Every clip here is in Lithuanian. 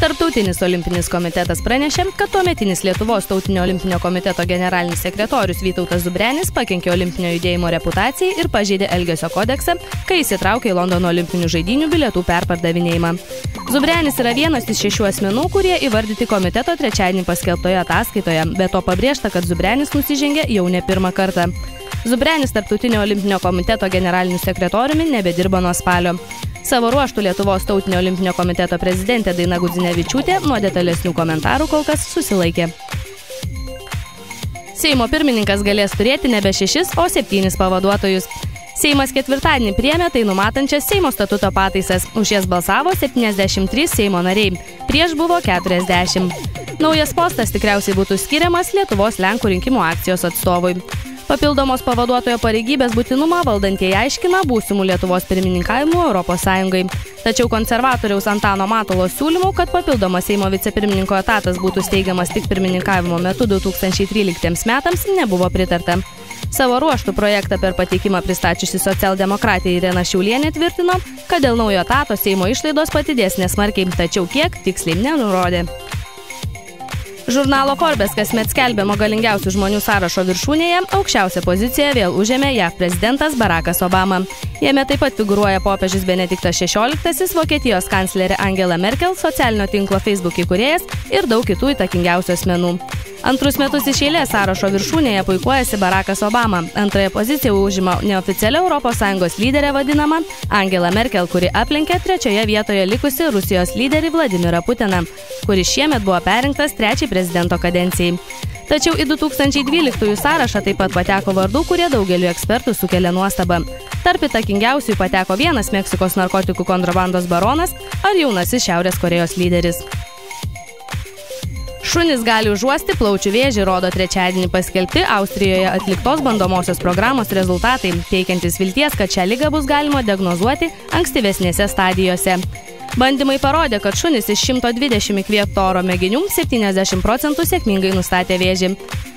Tarptautinis olimpinis komitetas pranešė, kad tuometinis Lietuvos tautinio olimpinio komiteto generalinis sekretorius Vytautas Zubrenis pakenkė olimpinio judėjimo reputacijai ir pažeidė Elgesio kodeksą, kai įsitraukė į Londono olimpinių žaidynių bilietų perpardavinėjimą. Zubrenis yra vienas iš 6 asmenų, kurie įvardyti komiteto trečiadienį paskelbtoje ataskaitoje, be to pabrėžta, kad Zubrenis nusižengė jau ne pirmą kartą. Zubrenis Tarptautinio olimpinio komiteto generaliniu sekretoriumi nebedirba nuo spalio. Savo ruožtų Lietuvos tautinio olimpinio komiteto prezidentė Daina Gudzinevičiūtė nuo detalesnių komentarų kol kas susilaikė. Seimo pirmininkas galės turėti nebe 6, o 7 pavaduotojus. Seimas ketvirtadienį priėmė tai numatančias Seimo statuto pataisas. Už jas balsavo 73 Seimo nariai, prieš buvo 40. Naujas postas tikriausiai būtų skiriamas Lietuvos Lenkų rinkimų akcijos atstovui. Papildomos pavaduotojo pareigybės būtinumą valdantieji aiškina būsimų Lietuvos pirmininkavimu Europos Sąjungai. Tačiau konservatoriaus Antano Matulos siūlymų, kad papildomas Seimo vicepirmininko etatas būtų steigiamas tik pirmininkavimo metu 2013 metams, nebuvo pritarta. Savo ruožtų projektą per pateikimą pristačiusi socialdemokratė Irena Šiaulienė tvirtino, kad dėl naujo etato Seimo išlaidos padidės nesmarkiai, tačiau kiek tiksliai nenurodė. Žurnalo Forbes kasmet skelbiamo galingiausių žmonių sąrašo viršūnėje aukščiausią poziciją vėl užėmė JAV prezidentas Barackas Obama. Jame taip pat figūruoja popiežius Benediktas XVI, Vokietijos kanclerė Angela Merkel, socialinio tinklo Facebook įkūrėjas ir daug kitų įtakingiausių asmenų. Antrus metus iš eilės sąrašo viršūnėje puikuojasi Barackas Obama. Antrąją poziciją užima neoficialia ES lyderė vadinama Angela Merkel, kuri aplenkė 3 vietoje likusi Rusijos lyderį Vladimirą Putiną, kuris šiemet buvo perrinktas 3 prezidento kadencijai. Tačiau į 2012 sąrašą taip pat pateko vardų, kurie daugeliu ekspertų sukelia nuostabą. Tarp įtakingiausių pateko vienas Meksikos narkotikų kontrabandos baronas ar jaunasis Šiaurės Korėjos lyderis. Šunys gali užuosti plaučių vėžį, rodo trečiadienį paskelbti Austrijoje atliktos bandomosios programos rezultatai, teikiantis vilties, kad šią ligą bus galima diagnozuoti ankstyvesnėse stadijose. Bandymai parodė, kad šunys iš 120 įkvėpto oro mėginių 70% sėkmingai nustatė vėžį.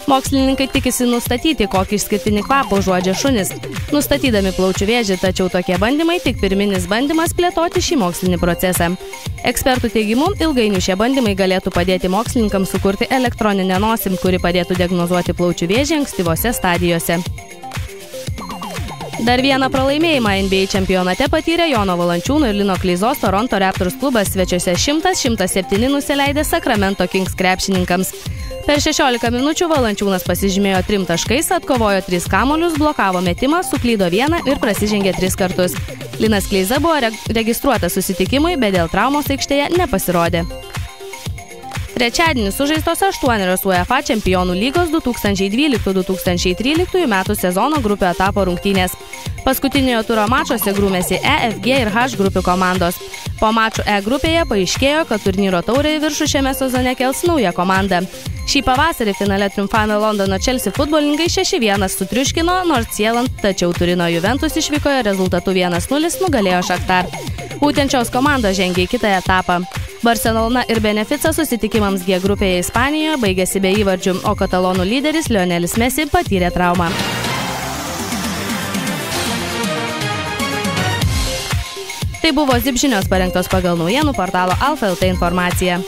Mokslininkai tikisi nustatyti, kokį išskirtinį kvapą užuodžia šunys, nustatydami plaučių vėžį, tačiau tokie bandymai tik pirminis bandymas plėtoti šį mokslinį procesą. Ekspertų teigimu, ilgainiui šie bandymai galėtų padėti mokslininkams sukurti elektroninę nosį, kuri padėtų diagnozuoti plaučių vėžį ankstyvose stadijose. Dar vieną pralaimėjimą NBA čempionate patyrė Jono Valančiūno ir Lino Kleizos Toronto Raptors klubas svečiuose 100-107 nusileidė Sacramento Kings krepšininkams. Per 16 minučių Valančiūnas pasižymėjo 3 taškais, atkovojo 3 kamuolius, blokavo metimą, suklydo 1 ir prasižengė 3 kartus. Linas Kleiza buvo registruotas susitikimui, bet dėl traumos aikštėje nepasirodė. Trečiadienį sužaistos 8 UEFA Čempionų lygos 2012-2013 metų sezono grupių etapo rungtynės. Paskutiniojo turo mačuose grūmėsi E, F, G ir H grupių komandos. Po mačų E grupėje paaiškėjo, kad turnyro taurę į viršų šiame sezone kels nauja komanda. Šį pavasarį finale triumfavę Londono Chelsea futbolininkai 6-1 sutriuškino North Zealand, tačiau Turino Juventus išvykoje rezultatu 1-0 nugalėjo Shakhtar. Būtent šios komandos žengė į kitą etapą. Barcelona ir Benefica susitikimams G grupėje Ispanijoje baigėsi be įvarčių, o katalonų lyderis Lionelis Messi patyrė traumą. Tai buvo ZIP žinios parengtos pagal naujienų portalo Alfa LT informaciją.